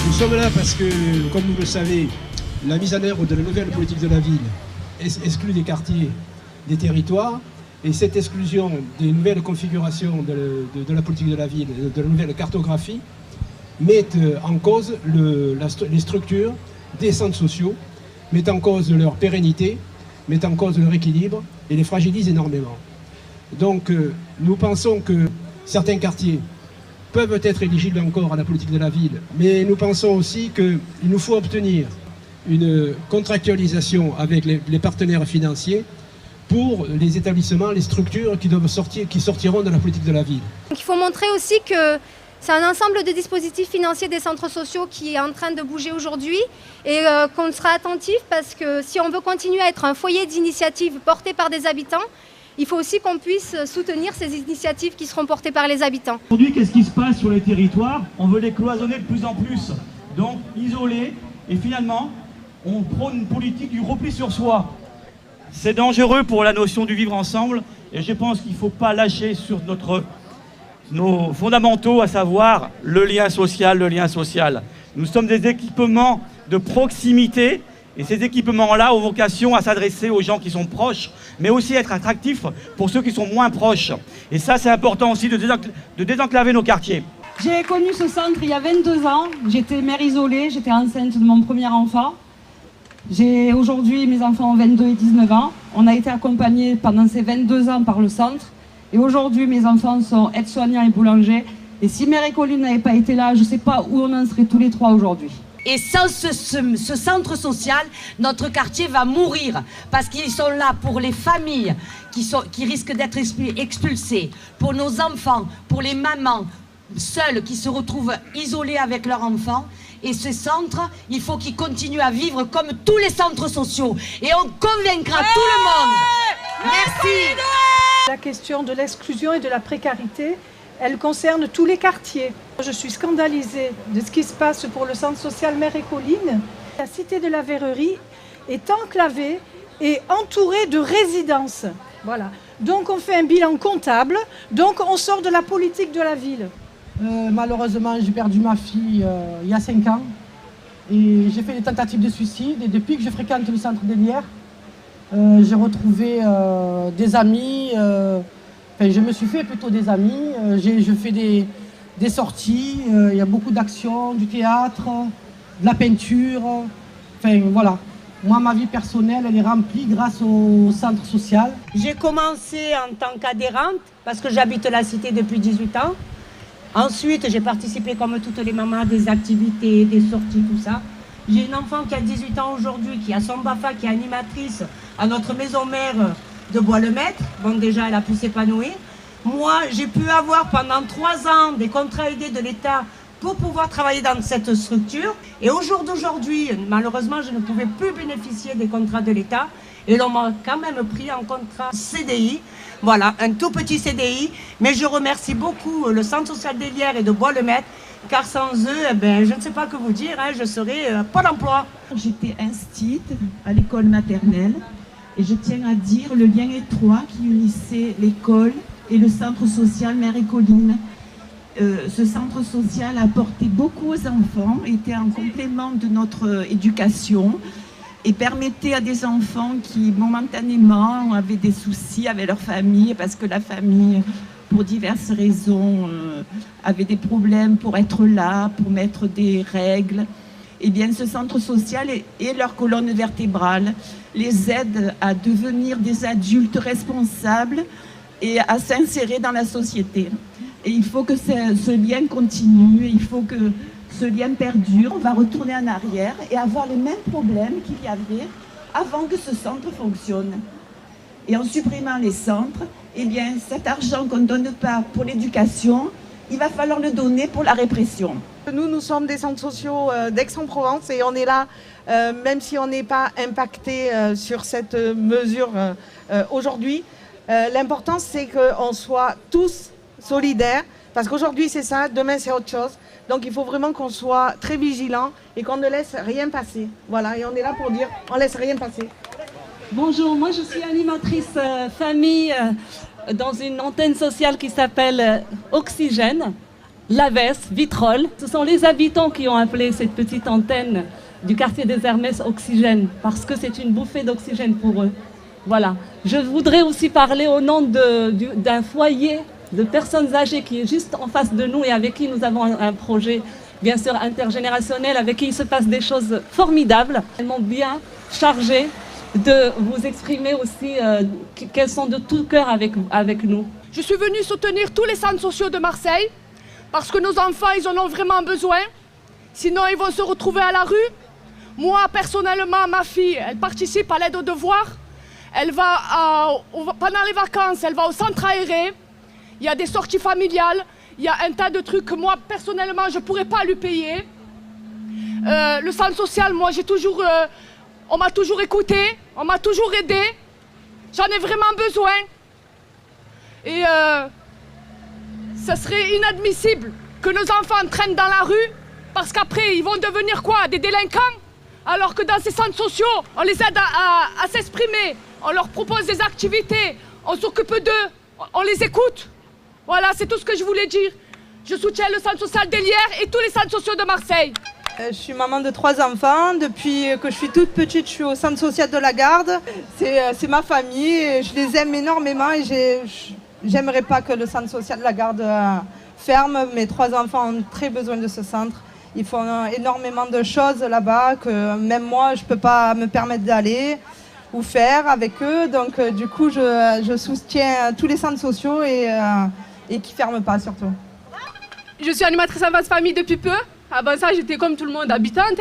Nous sommes là parce que, comme vous le savez, la mise en œuvre de la nouvelle politique de la ville exclut des quartiers, des territoires, et cette exclusion des nouvelles configurations de la politique de la ville, de la nouvelle cartographie, met en cause les structures des centres sociaux, met en cause leur pérennité, met en cause leur équilibre et les fragilise énormément. Donc nous pensons que certains quartiers peuvent être éligibles encore à la politique de la ville, mais nous pensons aussi qu'il nous faut obtenir une contractualisation avec les partenaires financiers pour les établissements, les structures qui sortiront de la politique de la ville. Donc, il faut montrer aussi que c'est un ensemble de dispositifs financiers des centres sociaux qui est en train de bouger aujourd'hui et qu'on sera attentif parce que si on veut continuer à être un foyer d'initiatives porté par des habitants, il faut aussi qu'on puisse soutenir ces initiatives qui seront portées par les habitants. Aujourd'hui, qu'est-ce qui se passe sur les territoires? On veut les cloisonner de plus en plus, donc isoler, et finalement, on prône une politique du repli sur soi. C'est dangereux pour la notion du vivre ensemble, et je pense qu'il ne faut pas lâcher sur nos fondamentaux, à savoir le lien social, le lien social. Nous sommes des équipements de proximité, et ces équipements-là ont vocation à s'adresser aux gens qui sont proches, mais aussi être attractifs pour ceux qui sont moins proches. Et ça, c'est important aussi de désenclaver nos quartiers. J'ai connu ce centre il y a 22 ans. J'étais mère isolée, j'étais enceinte de mon premier enfant. Aujourd'hui, mes enfants ont 22 et 19 ans. On a été accompagnés pendant ces 22 ans par le centre. Et aujourd'hui, mes enfants sont aides-soignants et boulangers. Et si Mère Écoline n'avait pas été là, je ne sais pas où on en serait tous les trois aujourd'hui. Et sans ce centre social, notre quartier va mourir. Parce qu'ils sont là pour les familles qui risquent d'être expulsées, pour nos enfants, pour les mamans seules qui se retrouvent isolées avec leurs enfants. Et ce centre, il faut qu'il continue à vivre comme tous les centres sociaux. Et on convaincra tout le monde. Merci. La question de l'exclusion et de la précarité, elle concerne tous les quartiers. Je suis scandalisée de ce qui se passe pour le centre social Mère Écoline. La cité de la Verrerie est enclavée et entourée de résidences. Voilà. Donc on fait un bilan comptable, donc on sort de la politique de la ville. Malheureusement, j'ai perdu ma fille il y a 5 ans. Et j'ai fait des tentatives de suicide. Et depuis que je fréquente le centre d'Hélière, j'ai retrouvé des amis. Je me suis fait plutôt des amis. Je fais des sorties. Il y a beaucoup d'actions, du théâtre, de la peinture. Enfin, voilà. Moi, ma vie personnelle, elle est remplie grâce au centre social. J'ai commencé en tant qu'adhérente parce que j'habite la cité depuis 18 ans. Ensuite, j'ai participé comme toutes les mamans à des activités, des sorties, tout ça. J'ai une enfant qui a 18 ans aujourd'hui, qui a son BAFA, qui est animatrice à notre maison mère de Bois-le-Maître. Bon, déjà, elle a pu s'épanouir. Moi, j'ai pu avoir pendant 3 ans des contrats aidés de l'État pour pouvoir travailler dans cette structure. Et au jour d'aujourd'hui, malheureusement, je ne pouvais plus bénéficier des contrats de l'État. Et l'on m'a quand même pris en contrat CDI. Voilà, un tout petit CDI. Mais je remercie beaucoup le Centre social d'Hélière et de Bois-le-Maître, car sans eux, je ne sais pas que vous dire, je serais pas d'emploi. J'étais instite à l'école maternelle et je tiens à dire le lien étroit qui unissait l'école et le centre social Mère Écoline. Ce centre social a apporté beaucoup aux enfants, était un complément de notre éducation et permettait à des enfants qui momentanément avaient des soucis avec leur famille parce que la famille, pour diverses raisons, avait des problèmes pour être là, pour mettre des règles. Eh bien, ce centre social est leur colonne vertébrale, les aide à devenir des adultes responsables et à s'insérer dans la société. Et il faut que ce lien continue, il faut que ce lien perdure. On va retourner en arrière et avoir les mêmes problèmes qu'il y avait avant que ce centre fonctionne. Et en supprimant les centres, eh bien, cet argent qu'on ne donne pas pour l'éducation, il va falloir le donner pour la répression. Nous sommes des centres sociaux d'Aix-en-Provence et on est là, même si on n'est pas impacté sur cette mesure aujourd'hui. L'important, c'est qu'on soit tous solidaires, parce qu'aujourd'hui c'est ça, demain c'est autre chose. Donc il faut vraiment qu'on soit très vigilant et qu'on ne laisse rien passer. Voilà, et on est là pour dire, on ne laisse rien passer. Bonjour, moi je suis animatrice famille dans une antenne sociale qui s'appelle Oxygène, Laves, Vitrolles. Ce sont les habitants qui ont appelé cette petite antenne du quartier des Hermès Oxygène, parce que c'est une bouffée d'oxygène pour eux. Voilà. Je voudrais aussi parler au nom d'un foyer de personnes âgées qui est juste en face de nous et avec qui nous avons un projet, bien sûr, intergénérationnel, avec qui il se passe des choses formidables. Elles m'ont bien chargée de vous exprimer aussi qu'elles sont de tout cœur avec nous. Je suis venue soutenir tous les centres sociaux de Marseille parce que nos enfants, ils en ont vraiment besoin. Sinon, ils vont se retrouver à la rue. Moi, personnellement, ma fille, elle participe à l'aide aux devoirs. Elle va, pendant les vacances, elle va au centre aéré. Il y a des sorties familiales. Il y a un tas de trucs que moi, personnellement, je ne pourrais pas lui payer. Le centre social, moi, on m'a toujours écouté, on m'a toujours aidé. J'en ai vraiment besoin. Et ça serait inadmissible que nos enfants traînent dans la rue parce qu'après, ils vont devenir quoi? Des délinquants? Alors que dans ces centres sociaux, on les aide à s'exprimer, on leur propose des activités, on s'occupe d'eux, on les écoute. Voilà, c'est tout ce que je voulais dire. Je soutiens le centre social d'Hélières et tous les centres sociaux de Marseille. Je suis maman de 3 enfants. Depuis que je suis toute petite, je suis au centre social de la Garde. C'est ma famille, je les aime énormément et j'aimerais pas que le centre social de la Garde ferme. Mes 3 enfants ont très besoin de ce centre. Ils font énormément de choses là-bas que même moi, je ne peux pas me permettre d'aller ou faire avec eux. Donc du coup, je soutiens tous les centres sociaux et qui ne ferment pas surtout. Je suis animatrice en vaste famille depuis peu. Avant ça, j'étais comme tout le monde habitante.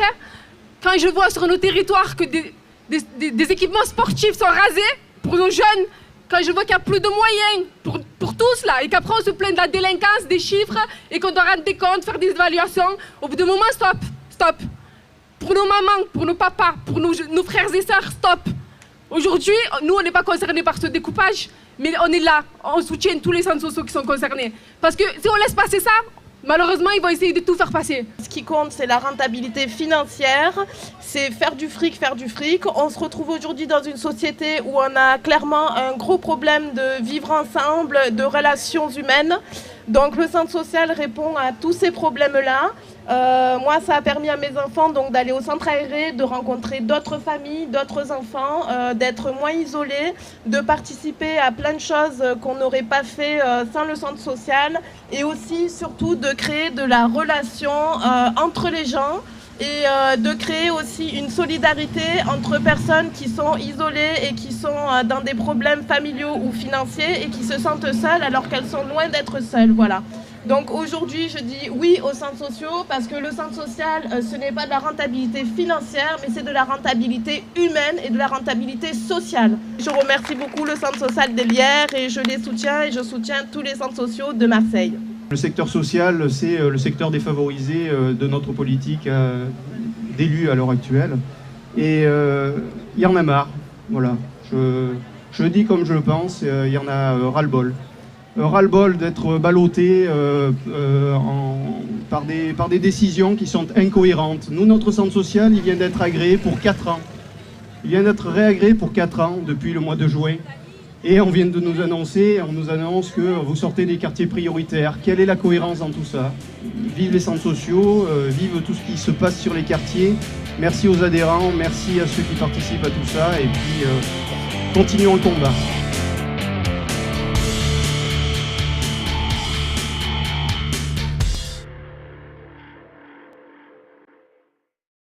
Quand je vois sur nos territoires que des équipements sportifs sont rasés pour nos jeunes, quand je vois qu'il n'y a plus de moyens pour tous là, et qu'après on se plaint de la délinquance, des chiffres, et qu'on doit rendre des comptes, faire des évaluations, au bout d'un moment, stop. Pour nos mamans, pour nos papas, pour nos frères et sœurs, stop. Aujourd'hui, nous, on n'est pas concernés par ce découpage, mais on est là, on soutient tous les centres sociaux qui sont concernés. Parce que si on laisse passer ça, malheureusement, ils vont essayer de tout faire passer. Ce qui compte, c'est la rentabilité financière, c'est faire du fric. On se retrouve aujourd'hui dans une société où on a clairement un gros problème de vivre ensemble, de relations humaines. Donc le centre social répond à tous ces problèmes-là. Moi, ça a permis à mes enfants d'aller au centre aéré, de rencontrer d'autres familles, d'autres enfants, d'être moins isolés, de participer à plein de choses qu'on n'aurait pas fait sans le centre social, et aussi, surtout, de créer de la relation entre les gens et de créer aussi une solidarité entre personnes qui sont isolées et qui sont dans des problèmes familiaux ou financiers et qui se sentent seules alors qu'elles sont loin d'être seules. Voilà. Donc aujourd'hui, je dis oui aux centres sociaux parce que le centre social, ce n'est pas de la rentabilité financière, mais c'est de la rentabilité humaine et de la rentabilité sociale. Je remercie beaucoup le centre social d'Hélières et je les soutiens et je soutiens tous les centres sociaux de Marseille. Le secteur social, c'est le secteur défavorisé de notre politique d'élus à l'heure actuelle. Et il y en a marre, voilà. Je le dis comme je le pense, il y en a ras-le-bol. Ras-le-bol d'être ballotté par des décisions qui sont incohérentes. Nous, notre centre social, il vient d'être agréé pour 4 ans. Il vient d'être réagréé pour 4 ans depuis le mois de juin. Et on vient de nous annoncer, on nous annonce que vous sortez des quartiers prioritaires. Quelle est la cohérence dans tout ça? Vive les centres sociaux, vive tout ce qui se passe sur les quartiers. Merci aux adhérents, merci à ceux qui participent à tout ça. Et puis, continuons le combat.